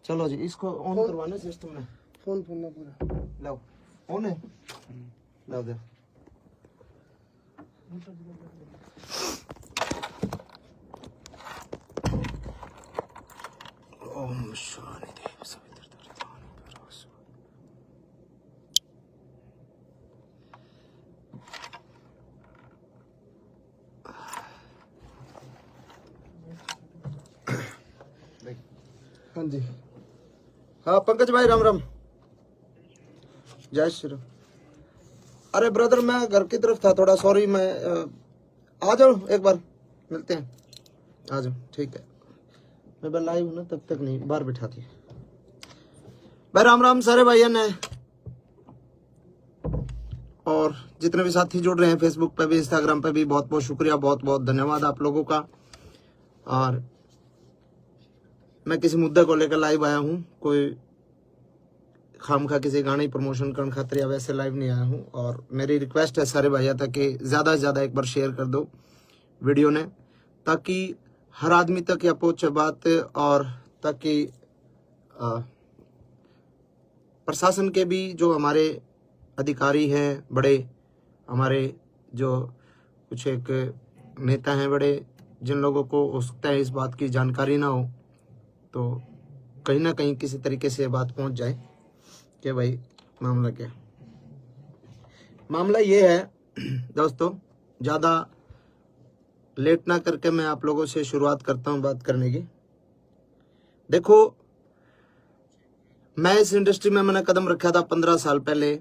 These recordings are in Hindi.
चलो जी, इसको ऑन करवाना सिस्टम में। फोन ना पूरा लो ऑन है, लो दे। ओम शांति देव सवितर दर्दान परवासु। हाँ जी, हाँ पंकज भाई राम राम, जय श्री राम। अरे ब्रदर मैं घर की तरफ था थोड़ा, सॉरी। मैं आ जाओ एक बार मिलते हैं, आ जाओ ठीक है। मैं लाइव हूं ना, तब तक नहीं, बाहर बिठा दी भाई। राम राम सारे भाइयों ने, और जितने भी साथी जुड़ रहे हैं फेसबुक पे भी इंस्टाग्राम पे भी, बहुत बहुत शुक्रिया, बहुत बहुत धन्यवाद आप लोगों का। और मैं किसी मुद्दे को लेकर लाइव आया हूँ, कोई खामखा किसी गाने प्रमोशन करने खातिर या वैसे लाइव नहीं आया हूँ। और मेरी रिक्वेस्ट है सारे भैया तक कि ज़्यादा से ज़्यादा एक बार शेयर कर दो वीडियो ने, ताकि हर आदमी तक या पहुँचे बात, और ताकि प्रशासन के भी जो हमारे अधिकारी हैं बड़े, हमारे जो कुछ एक नेता हैं बड़े, जिन लोगों को हो सकता है इस बात की जानकारी ना हो, तो कहीं ना कहीं किसी तरीके से ये बात पहुंच जाए कि भाई मामला क्या। मामला ये है दोस्तों, ज़्यादा लेट ना करके मैं आप लोगों से शुरुआत करता हूं बात करने की। देखो, मैं इस इंडस्ट्री में मैंने कदम रखा था 15 साल पहले,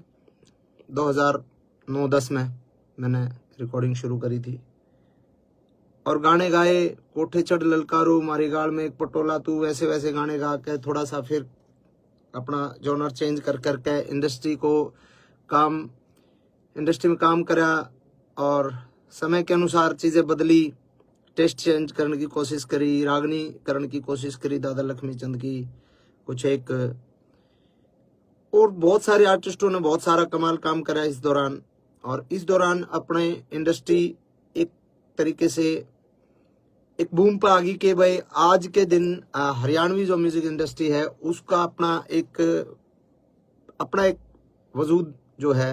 2009-10 में मैंने रिकॉर्डिंग शुरू करी थी, और गाने गाए, कोठे चढ़ ललकारो मारी गाल में एक पटोला तू, वैसे वैसे गाने गा के थोड़ा सा फिर अपना जॉनर चेंज कर करके इंडस्ट्री में काम करा, और समय के अनुसार चीज़ें बदली, टेस्ट चेंज करने की कोशिश करी, रागनी करने की कोशिश करी दादा लक्ष्मी चंद की, कुछ एक और बहुत सारे आर्टिस्टों ने बहुत सारा कमाल काम करा इस दौरान। और इस दौरान अपने इंडस्ट्री एक तरीके से एक बूम पर आ गई कि भाई आज के दिन हरियाणवी जो म्यूजिक इंडस्ट्री है उसका अपना एक वजूद जो है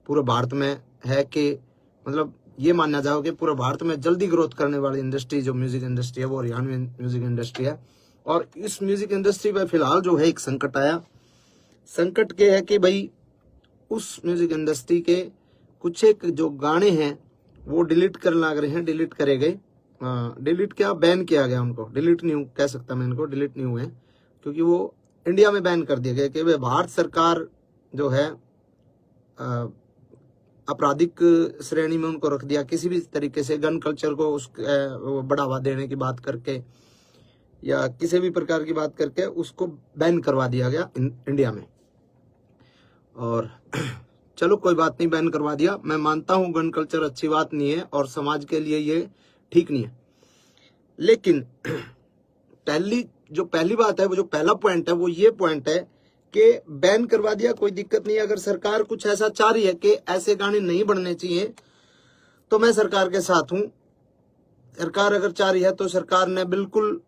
पूरे भारत में है, कि मतलब ये माना जाओ कि पूरे भारत में जल्दी ग्रोथ करने वाली इंडस्ट्री जो म्यूजिक इंडस्ट्री है वो हरियाणवी म्यूजिक इंडस्ट्री है। और इस म्यूजिक इंडस्ट्री में फिलहाल जो है एक संकट आया। संकट के है कि भाई उस म्यूजिक इंडस्ट्री के कुछ एक जो गाने हैं वो डिलीट करने लग रहे हैं, डिलीट करे गए, डिलीट क्या, बैन किया गया उनको, डिलीट नहीं कह सकता मैं इनको, डिलीट नहीं हुए, क्योंकि वो इंडिया में बैन कर दिया गया कि भाई भारत सरकार जो है आपराधिक श्रेणी में उनको रख दिया, किसी भी तरीके से गन कल्चर को बढ़ावा देने की बात करके या किसी भी प्रकार की बात करके उसको बैन करवा दिया गया इंडिया में। और चलो कोई बात नहीं, बैन करवा दिया, मैं मानता हूं गन कल्चर अच्छी बात नहीं है और समाज के लिए ये ठीक नहीं है। लेकिन पहली बात है, वो जो पहला पॉइंट है वो ये पॉइंट है कि बैन करवा दिया, कोई दिक्कत नहीं। अगर सरकार कुछ ऐसा चाह रही है कि ऐसे गाने नहीं बनने चाहिए तो मैं सरकार के साथ हूं। सरकार अगर चाह रही है तो सरकार ने बिल्कुल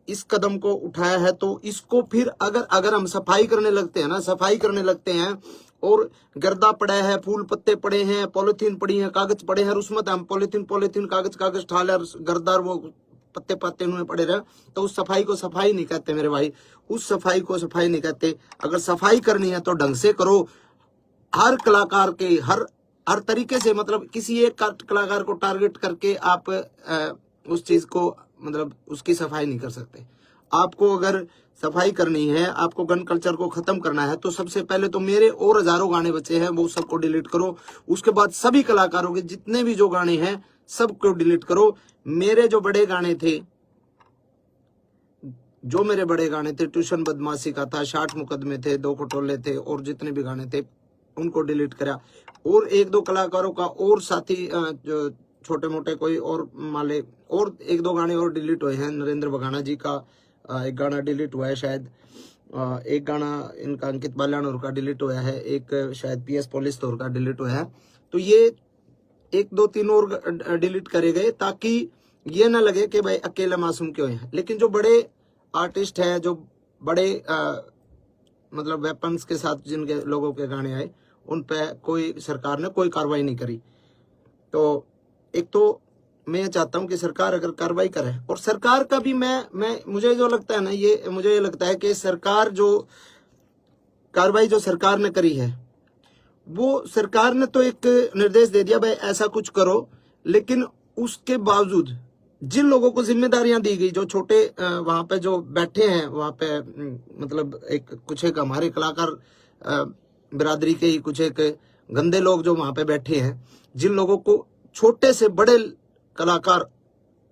इस कदम को उठाया है, तो इसको फिर अगर हम सफाई करने लगते हैं ना, सफाई करने लगते हैं और गर्दा पड़ा है, फूल पत्ते पड़े हैं, पॉलिथीन पड़ी है, कागज पड़े हैं, उसमें हम पॉलिथीन कागज ठाले गर्दार वो पत्ते पत्ते उन्हें पड़े रहे, तो उस सफाई को सफाई नहीं कहते मेरे भाई, उस सफाई को सफाई नहीं कहते। अगर सफाई करनी है तो ढंग से करो। हर कलाकार के, हर हर तरीके से, मतलब किसी एक कलाकार को टारगेट करके आप उस चीज को, मतलब उसकी सफाई नहीं कर सकते। आपको अगर सफाई करनी है, आपको गन कल्चर को खत्म करना है, तो सबसे पहले तो मेरे और हजारों गाने बचे हैं वो सबको डिलीट करो। उसके बाद सभी कलाकारों के जितने भी जो गाने हैं सबको डिलीट करो। मेरे जो बड़े गाने थे, ट्यूशन बदमाशी का था, 60 मुकदमे थे, 2 खटोले थे, और जितने भी गाने थे उनको डिलीट करा। और 1-2 कलाकारों का और साथी जो छोटे मोटे कोई और माले, और 1-2 गाने और डिलीट हुए हैं। नरेंद्र बगाना जी का एक गाना डिलीट हुआ है शायद, एक गाना इनका अंकित बाल्यान का डिलीट हुआ है, एक शायद PS पुलिस तौर का डिलीट हुआ है। तो ये 1-2-3 और डिलीट करे गए ताकि ये ना लगे कि भाई अकेला मासूम क्यों है। लेकिन जो बड़े आर्टिस्ट हैं, जो बड़े मतलब वेपन्स के साथ जिनके लोगों के गाने आए, उन पे कोई सरकार ने कोई कार्रवाई नहीं करी। तो एक तो मैं चाहता हूं कि सरकार अगर कार्रवाई करे, और सरकार का भी मैं मुझे जो लगता है ना, ये मुझे ये लगता है कि सरकार जो कार्रवाई जो सरकार ने करी है, वो सरकार ने तो एक निर्देश दे दिया भाई ऐसा कुछ करो, लेकिन उसके बावजूद जिन लोगों को जिम्मेदारियां दी गई, जो छोटे वहां पे जो बैठे हैं वहां पे, मतलब कुछ एक हमारे कलाकार बिरादरी के ही कुछ एक गंदे लोग जो वहां पे बैठे हैं, जिन लोगों को, छोटे से बड़े कलाकार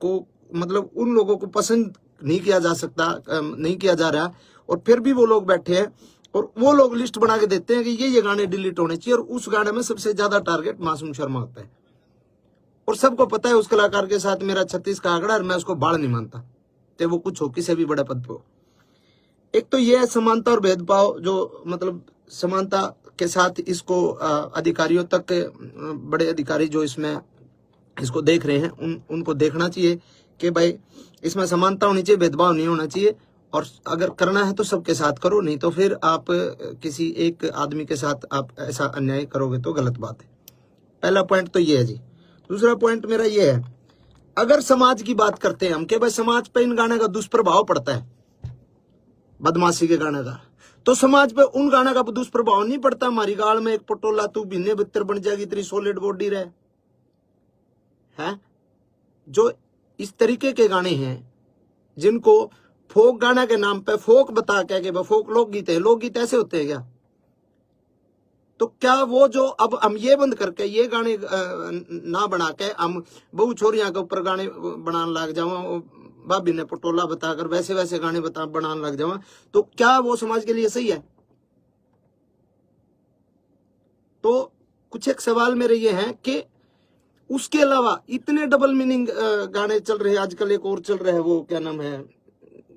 को, मतलब उन लोगों को पसंद नहीं किया जा सकता, नहीं किया जा रहा, और फिर भी वो लोग बैठे हैं और वो लोग लिस्ट बना के देते हैं कि ये गाने डिलीट होने चाहिए, और उस गाने में सबसे ज्यादा टारगेट मासूम शर्मा होता है। और सबको पता है उस कलाकार के साथ मेरा 36 का आंकड़ा, और मैं उसको बाढ़ नहीं मानता, चाहे वो कुछ हो, किसी भी बड़े पद पे हो। एक तो ये है समानता और भेदभाव, जो मतलब समानता के साथ इसको अधिकारियों तक, बड़े अधिकारी जो इसमें इसको देख रहे हैं, उनको देखना चाहिए कि भाई इसमें समानता होनी चाहिए, भेदभाव नहीं होना चाहिए। और अगर करना है तो सबके साथ करो, नहीं तो फिर आप किसी एक आदमी के साथ आप ऐसा अन्याय करोगे तो गलत बात है। पहला पॉइंट तो ये है जी। दूसरा पॉइंट मेरा ये है, अगर समाज की बात करते हैं हम कि भाई समाज पे इन गाने का दुष्प्रभाव पड़ता है, बदमाशी के गाने का, तो समाज पे उन गाने का दुष्प्रभाव नहीं पड़ता। हमारी गाल में एक पटोला तू भिन्ने बितर बन जाएगी, तेरी सॉलिड बॉडी रहे है। जो इस तरीके के गाने हैं जिनको फोक गाना के नाम पे फोक बता के फोक लोकगीत है, लोकगीत ऐसे होते हैं क्या? तो क्या वो जो अब हम ये बंद करके ये गाने ना बना के हम बहु छोरियां के ऊपर गाने बनाने लग जाओ, भाभी ने पटोला बताकर वैसे वैसे गाने बनाने लग जाओ, तो क्या वो समाज के लिए सही है? तो कुछ एक सवाल मेरे ये हैं कि उसके अलावा इतने डबल मीनिंग गाने चल रहे हैं आजकल। एक और चल रहा है, वो क्या नाम है,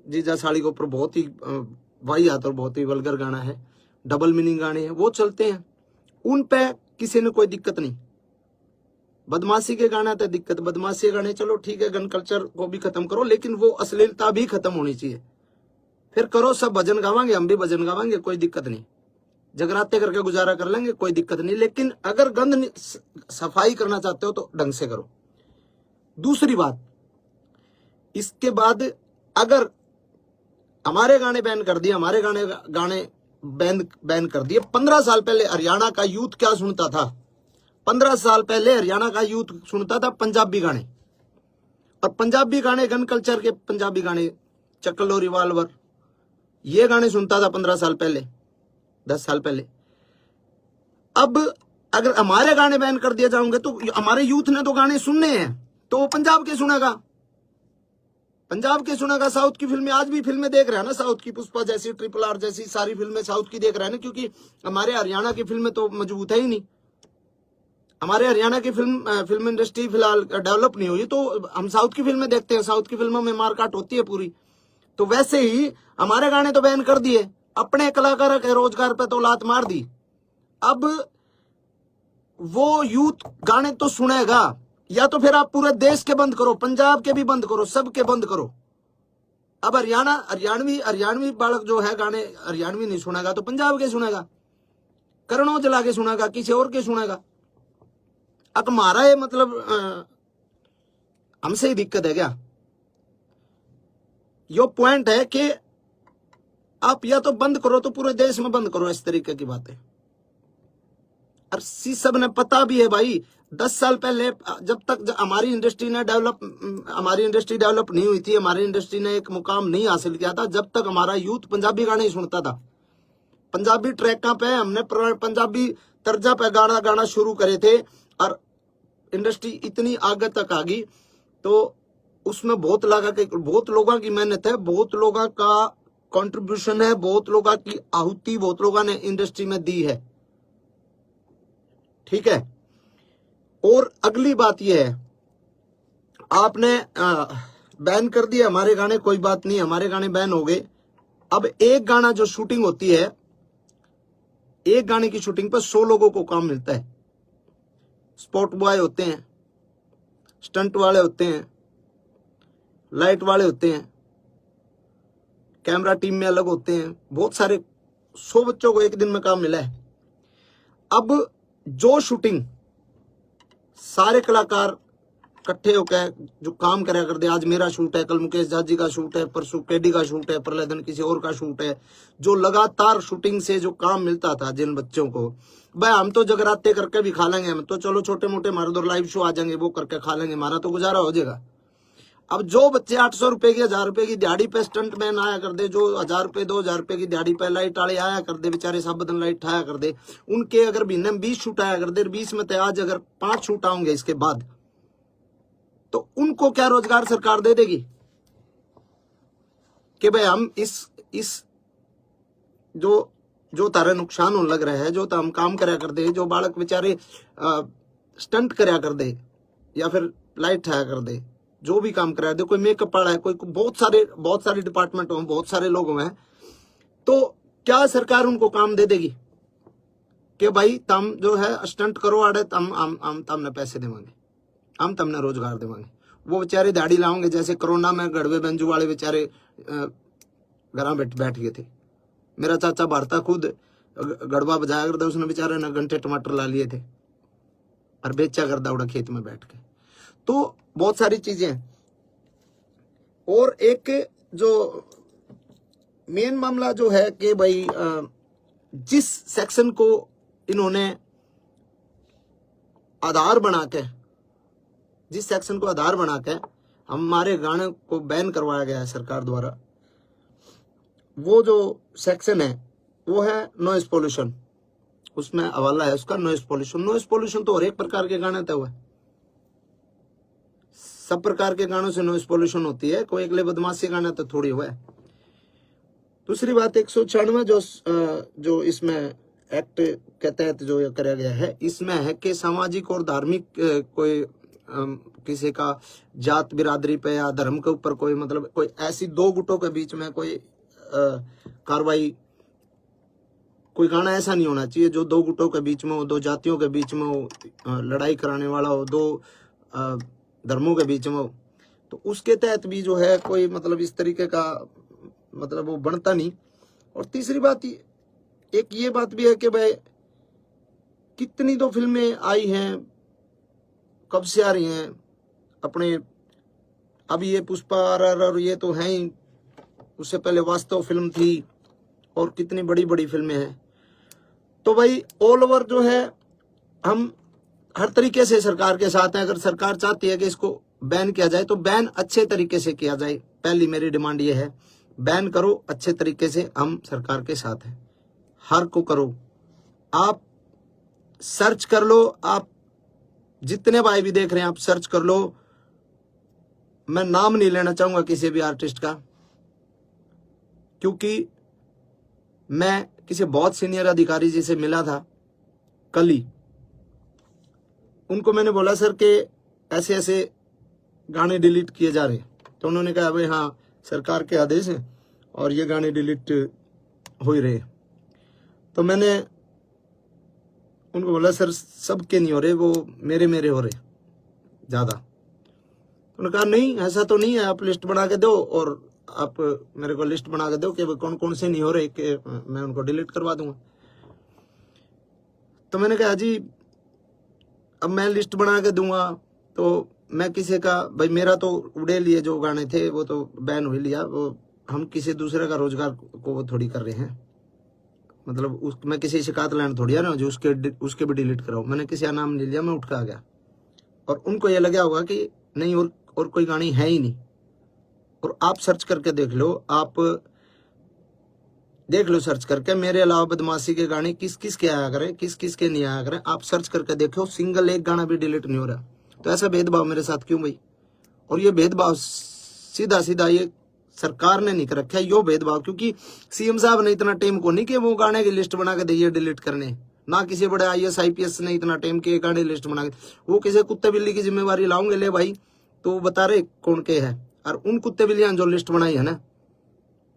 जीजा साड़ी के ऊपर बहुत ही वाहियात और बहुत ही वल्गर गाना है, डबल मीनिंग गाने हैं, वो चलते हैं, उन पे किसी ने कोई दिक्कत नहीं। बदमाशी के गाना तो दिक्कत, बदमाशी गाने चलो ठीक है, गन कल्चर को भी खत्म करो, लेकिन वो अश्लीलता भी खत्म होनी चाहिए। फिर करो, सब भजन गावांगे, हम भी भजन गावांगे, कोई दिक्कत नहीं, जगराते करके गुजारा कर लेंगे, कोई दिक्कत नहीं। लेकिन अगर गंद सफाई करना चाहते हो तो ढंग से करो। दूसरी बात, इसके बाद अगर हमारे गाने बैन कर दिए, हमारे गाने बैन कर दिए, 15 साल पहले हरियाणा का यूथ क्या सुनता था? 15 साल पहले हरियाणा का यूथ सुनता था पंजाबी गाने, और पंजाबी गाने गन कल्चर के, पंजाबी गाने चक्लो रिवाल्वर, ये गाने सुनता था 15 साल पहले, 10 साल पहले। अब अगर हमारे गाने बैन कर दिए जाओगे तो हमारे यूथ ने तो गाने सुनने हैं, तो वो पंजाब के सुनेगा, पंजाब के सुनेगा। साउथ की फिल्में, आज भी फिल्में देख रहे हैं ना, साउथ की पुष्पा जैसी, RRR जैसी सारी फिल्में साउथ की देख रहे हैं ना, क्योंकि हमारे हरियाणा की फिल्में तो मजबूत है ही नहीं। हमारे हरियाणा की फिल्म इंडस्ट्री फिलहाल डेवलप नहीं हुई, तो हम साउथ की फिल्में देखते हैं, साउथ की फिल्मों में मारकाट होती है पूरी। तो वैसे ही हमारे गाने तो बैन कर दिए, अपने कलाकारों के रोजगार पे तो लात मार दी। अब वो यूथ गाने तो सुनेगा, या तो फिर आप पूरे देश के बंद करो, पंजाब के भी बंद करो, सबके बंद करो। अब हरियाणवी बालक जो है गाने हरियाणवी नहीं सुनेगा तो पंजाब के सुनेगा, करण औजला के सुनेगा, किसी और के सुनेगा। अब हमारा ये मतलब हमसे ही दिक्कत है क्या? यो पॉइंट है कि आप या तो बंद करो तो पूरे देश में बंद करो, इस तरीके की बातें। और सब ने पता भी है भाई, 10 साल पहले जब तक हमारी इंडस्ट्री डेवलप नहीं हुई थी, हमारी इंडस्ट्री ने एक मुकाम नहीं हासिल किया था, जब तक हमारा यूथ पंजाबी गाने ही सुनता था। पंजाबी ट्रैकों पे हमने पंजाबी तर्जा पे गाना शुरू करे थे और इंडस्ट्री इतनी आगे तक आ गई। तो उसमें बहुत लोगों की मेहनत है, बहुत लोगों का कंट्रीब्यूशन है, बहुत लोगों की आहुति बहुत लोगों ने इंडस्ट्री में दी है। ठीक है। और अगली बात यह है, आपने बैन कर दिया हमारे गाने, कोई बात नहीं, हमारे गाने बैन हो गए। अब एक गाना जो शूटिंग होती है, एक गाने की शूटिंग पर 100 लोगों को काम मिलता है। स्पॉट बॉय होते हैं, स्टंट वाले होते हैं, लाइट वाले होते हैं, कैमरा टीम में अलग होते हैं, बहुत सारे 100 बच्चों को एक दिन में काम मिला है। अब जो शूटिंग सारे कलाकार इकट्ठे होकर जो काम करा करते, आज मेरा शूट है, कल मुकेश जाजी का शूट है, परसों केडी का शूट है, परले दिन किसी और का शूट है, जो लगातार शूटिंग से जो काम मिलता था जिन बच्चों को, भाई हम तो जगराते करके भी खा लेंगे, हम तो चलो छोटे मोटे हमारे दो लाइव शो आ जाएंगे, वो करके खा लेंगे, हमारा तो गुजारा हो जाएगा। अब जो बच्चे 800 रुपए की 1000 रुपए की दिहाड़ी पे स्टंट मैन आया कर दे, जो 1000 रुपए 2000 रुपए की दिहाड़ी पे लाइट वाले आया कर दे, बेचारे सब बदन लाइट आया कर दे, उनके अगर महीने में 20 शूट आया कर दे, 20 में तो आज अगर 5 शूट आएंगे इसके बाद, तो उनको क्या रोजगार सरकार दे देगी कि भाई हम इस जो तारे नुकसान होने लग रहा है, जो हम काम करया कर दे, जो बालक बेचारे स्टंट करया कर दे या फिर लाइट आया कर दे, जो भी काम करा दे, कोई मेकअप वाला है, कोई बहुत सारे डिपार्टमेंट हो, बहुत सारे लोग हैं, तो क्या सरकार उनको काम दे देगी कि भाई तुम जो है स्टंट करो आड़े, हम तुमने पैसे देवांगे, हम तुमने रोजगार देवांगे। वो बेचारे दाढ़ी लाओगे, जैसे कोरोना में गड़वे बंजू वाले बेचारे घर बैठ गए थे। मेरा चाचा भारता खुद गड़वा बजाया करता, उसने बेचारे ने घंटे टमाटर ला लिए थे और बेचा कर दौड़ा खेत में बैठ के। तो बहुत सारी चीजें। और एक जो मेन मामला जो है कि भाई जिस सेक्शन को इन्होंने आधार बना के, जिस सेक्शन को आधार बना के हमारे गाने को बैन करवाया गया है सरकार द्वारा, वो जो सेक्शन है वो है नॉइज पोल्यूशन। उसमें हवाला है उसका नॉइज पोल्यूशन। नॉइज पोल्यूशन तो हर एक प्रकार के गाने हुए, सब प्रकार के गानों से नॉइज पोल्यूशन होती है, कोई अगले बदमाशी गाना तो थोड़ी हुआ है। दूसरी बात 196 जो इसमें एक्ट के तहत जो कराया गया है, इसमें है कि सामाजिक और धार्मिक कोई किसी का जात बिरादरी पे या धर्म के ऊपर कोई मतलब कोई ऐसी दो गुटों के बीच में कोई कार्रवाई, कोई गाना ऐसा नहीं होना चाहिए जो दो गुटों के बीच में हो, दो जातियों के बीच में हो, लड़ाई कराने वाला हो, दो धर्मों के बीच में हो। तो उसके तहत भी जो है कोई मतलब इस तरीके का मतलब वो बनता नहीं। और तीसरी बात एक ये बात भी है कि भाई कितनी तो फिल्में आई हैं, कब से आ रही हैं अपने, अभी ये पुष्पा और ये तो हैं ही, उससे पहले वास्तव फिल्म थी और कितनी बड़ी बड़ी फिल्में हैं। तो भाई ऑल ओवर जो है हम हर तरीके से सरकार के साथ हैं। अगर सरकार चाहती है कि इसको बैन किया जाए तो बैन अच्छे तरीके से किया जाए। पहली मेरी डिमांड ये है, बैन करो अच्छे तरीके से, हम सरकार के साथ हैं। हर को करो, आप सर्च कर लो, आप जितने भाई भी देख रहे हैं आप सर्च कर लो। मैं नाम नहीं लेना चाहूंगा किसी भी आर्टिस्ट का, क्योंकि मैं किसी बहुत सीनियर अधिकारी जी से मिला था कल ही, उनको मैंने बोला सर कि ऐसे ऐसे गाने डिलीट किए जा रहे हैं, तो उन्होंने कहा भाई हाँ सरकार के आदेश हैं और ये गाने डिलीट हो ही रहे। तो मैंने उनको बोला सर सबके नहीं हो रहे, वो मेरे हो रहे ज़्यादा। उन्होंने कहा नहीं ऐसा तो नहीं है, आप लिस्ट बना के दो और आप मेरे को लिस्ट बना के दो कि कौन कौन से नहीं हो रहे, कि मैं उनको डिलीट करवा दूंगा। तो मैंने कहा जी अब मैं लिस्ट बना के दूंगा तो मैं किसी का, भाई मेरा तो उड़े लिए जो गाने थे वो तो बैन हो लिया, वो हम किसी दूसरे का रोजगार को वो थोड़ी कर रहे हैं। मतलब मैं किसी शिकायत लाइन थोड़ी है ना जो उसके भी डिलीट कराऊं। मैंने किसी का नाम नहीं लिया, मैं उठ के आ गया। और उनको ये लगा होगा कि नहीं और कोई गाड़ी है ही नहीं। और आप सर्च करके देख लो, आप देख लो सर्च करके, मेरे अलावा बदमाशी के गाने किस किस के आया करें, किस किस के नहीं आया करें, आप सर्च करके देखो, सिंगल एक गाना भी डिलीट नहीं हो रहा। तो ऐसा भेदभाव मेरे साथ क्यों भाई? और ये भेदभाव सीधा सीधा ये सरकार ने नहीं कर रखा है, यो भेदभाव। क्योंकि सीएम साहब ने इतना टाइम को नहीं कि वो गाने की लिस्ट बना के दिए डिलीट करने, ना किसी बड़े IAS IPS ने इतना टाइम के गाने लिस्ट बना के। वो किसी कुत्ते बिल्ली की जिम्मेवारी लाऊंगे ले भाई, तो वो बता रहे कौन के है। और उन कुत्ते बिल्लियां जो लिस्ट बनाई है ना,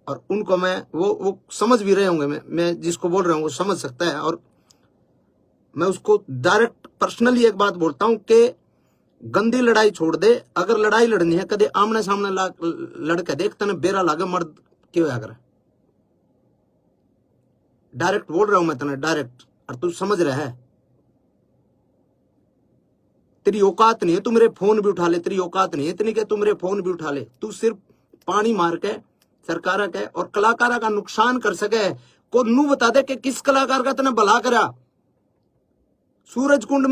और उनको मैं वो समझ भी रहे होंगे, मैं जिसको बोल रहा हूँ वो समझ सकता है। और मैं उसको डायरेक्ट पर्सनली एक बात बोलता हूँ कि गंदी लड़ाई छोड़ दे। अगर लड़ाई लड़नी है कदे आमने सामने लड़के देख, तने बेरा लागे मर्द क्यों होया करे। डायरेक्ट बोल रहा हूं मैं तने, डायरेक्ट। और तू समझ रहा है, तेरी औकात नहीं है तू मेरे फोन भी उठा ले, तेरी औकात नहीं है इतनी कि तू मेरे फोन भी उठा ले। तू सिर्फ पानी मार के सरकार के और कलाकारा का नुकसान कर सके को नू बता दे कि किस कलाकार का तने भला करा। सूरजकुंड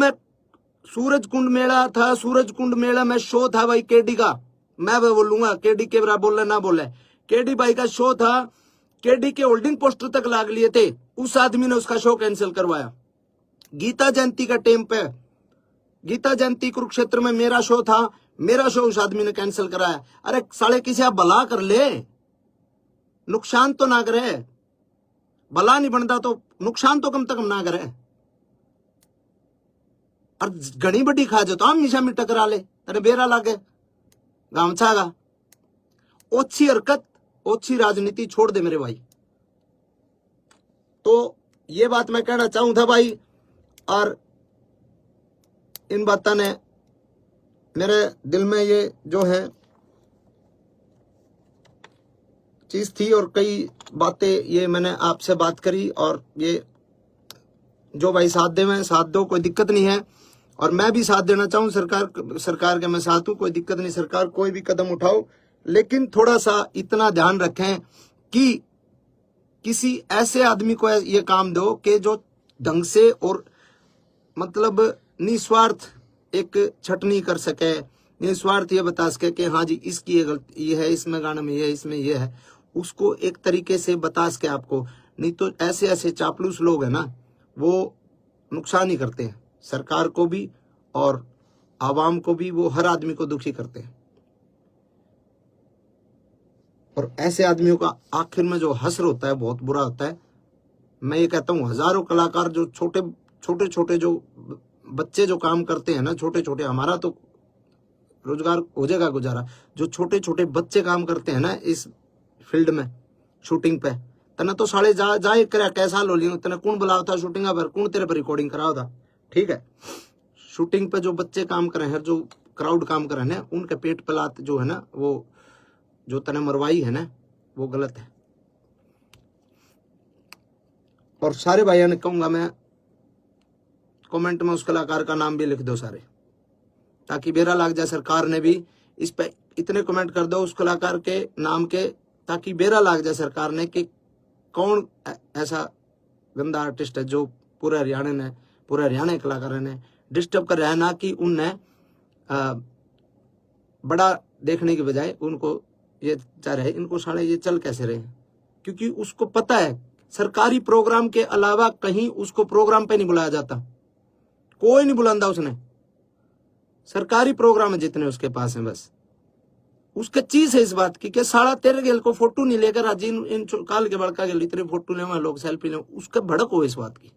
मेला था, सूरजकुंड मेला में शो था भाई केडी का। मैं बोलूंगा केडी के बराबर बोले ना बोले, केडी भाई का शो था, केडी के होल्डिंग पोस्टर तक लाग लिए थे, उस आदमी ने उसका शो कैंसिल करवाया। गीता जयंती का टाइम पे, गीता जयंती कुरुक्षेत्र में मेरा शो था, मेरा शो उस आदमी ने कैंसिल कराया। अरे साले किसी आप भला कर ले, नुकसान तो ना करे। भला नहीं बनता तो नुकसान तो कम से कम ना करे। और घनी बड़ी खा जो तो हम हमेशा में टकरा ले, तेरे बेरा लागे गामछा का। ओछी हरकत, ओछी राजनीति छोड़ दे मेरे भाई। तो ये बात मैं कहना चाहूं था भाई। और इन बातों ने मेरे दिल में ये जो है चीज थी, और कई बातें ये मैंने आपसे बात करी। और ये जो भाई साथ दे में साथ दो, कोई दिक्कत नहीं है। और मैं भी साथ देना चाहूं, सरकार के मैं साथ हूं, कोई दिक्कत नहीं। सरकार कोई भी कदम उठाओ, लेकिन थोड़ा सा इतना ध्यान रखें कि किसी ऐसे आदमी को ये काम दो कि जो ढंग से और मतलब निस्वार्थ एक छटनी कर सके, निस्वार्थ ये बता सके कि हाँ जी इसकी ये गलती ये है, इसमें गाना में ये है, इसमें ये है, उसको एक तरीके से बता सके आपको। नहीं तो ऐसे ऐसे चापलूस लोग हैं ना, वो नुकसान ही करते हैं सरकार को भी और आवाम को भी, वो हर आदमी को दुखी करते हैं। और ऐसे आदमियों का आखिर में जो हश्र होता है बहुत बुरा होता है। मैं ये कहता हूँ हजारों कलाकार जो छोटे छोटे जो बच्चे जो काम करते हैं ना, छोटे छोटे, हमारा तो रोजगार हो जाएगा गुजारा, जो छोटे छोटे बच्चे काम करते हैं ना इस फील्ड में शूटिंग पे, तना तो साले जाए करा कैसा लो लियो, तना कौन बुलाओ था शूटिंग पर, कौन तेरे पर रिकॉर्डिंग कराओ था। ठीक है, शूटिंग पे जो बच्चे काम कर रहे हैं, जो क्राउड काम कर रहे हैं, उनके पेट पे लात जो है ना, वो जो तने मरवाई है ना, वो गलत है। और सारे भाइयों ने कहूंगा मैं, कमेंट में उस कलाकार का नाम भी लिख दो सारे, ताकि बेरा लाग जाए। सरकार ने भी इस पे इतने कमेंट कर दो उस कलाकार के नाम के, ताकि बेरा लाग जाए सरकार ने कि कौन ऐसा गंदा आर्टिस्ट है जो पूरे हरियाणा के कलाकारों ने डिस्टर्ब कर रहा है। ना कि उनने बड़ा देखने के बजाय उनको ये चाह रहे इनको साले ये चल कैसे रहे, क्योंकि उसको पता है सरकारी प्रोग्राम के अलावा कहीं उसको प्रोग्राम पे नहीं बुलाया जाता, कोई नहीं बुलांदा उसने। सरकारी प्रोग्राम है जितने उसके पास है, बस उसका चीज है इस बात की कि साला तेरे गेल को फोटो नहीं लेकर आज इन काल के बड़का गेल इतने फोटो ले लोग सेल्फी ले, उसका भड़क हो इस बात की।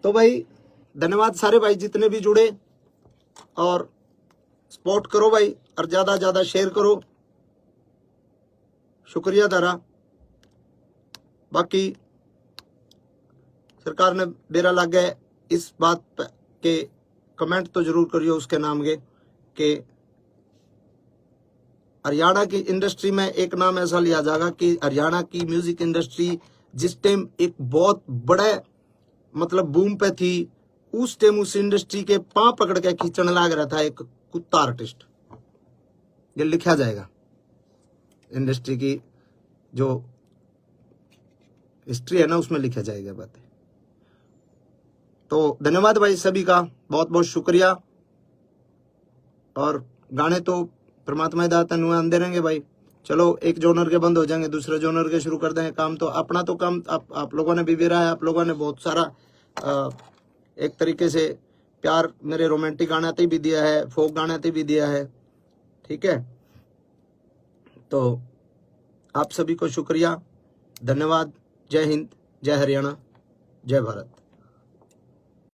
तो भाई धन्यवाद सारे भाई जितने भी जुड़े, और सपोर्ट करो भाई, और ज्यादा शेयर करो, शुक्रिया दारा। बाकी सरकार ने बेरा लग गए इस बात के कमेंट तो जरूर करियो उसके नाम के कि हरियाणा की इंडस्ट्री में एक नाम ऐसा लिया जाएगा कि हरियाणा की म्यूजिक इंडस्ट्री जिस टाइम एक बहुत बड़े मतलब बूम पे थी, उस टाइम उस इंडस्ट्री के पांव पकड़ के खींचने लग रहा था एक कुत्ता आर्टिस्ट। ये लिखा जाएगा इंडस्ट्री की जो हिस्ट्री है ना, उसमें लिखा जाएगा बातें। तो धन्यवाद भाई सभी का, बहुत बहुत शुक्रिया। और गाने तो परमात्मा दाता नुआ आंदे रहेंगे भाई। चलो एक जोनर के बंद हो जाएंगे, दूसरे जोनर के शुरू कर देंगे। काम तो अपना तो काम आप लोगों ने भी विरा है, आप लोगों ने बहुत सारा एक तरीके से प्यार मेरे रोमांटिक गाने भी दिया है, फोक गाने भी दिया है, ठीक है। तो आप सभी को शुक्रिया, धन्यवाद। जय हिंद, जय हरियाणा, जय भारत।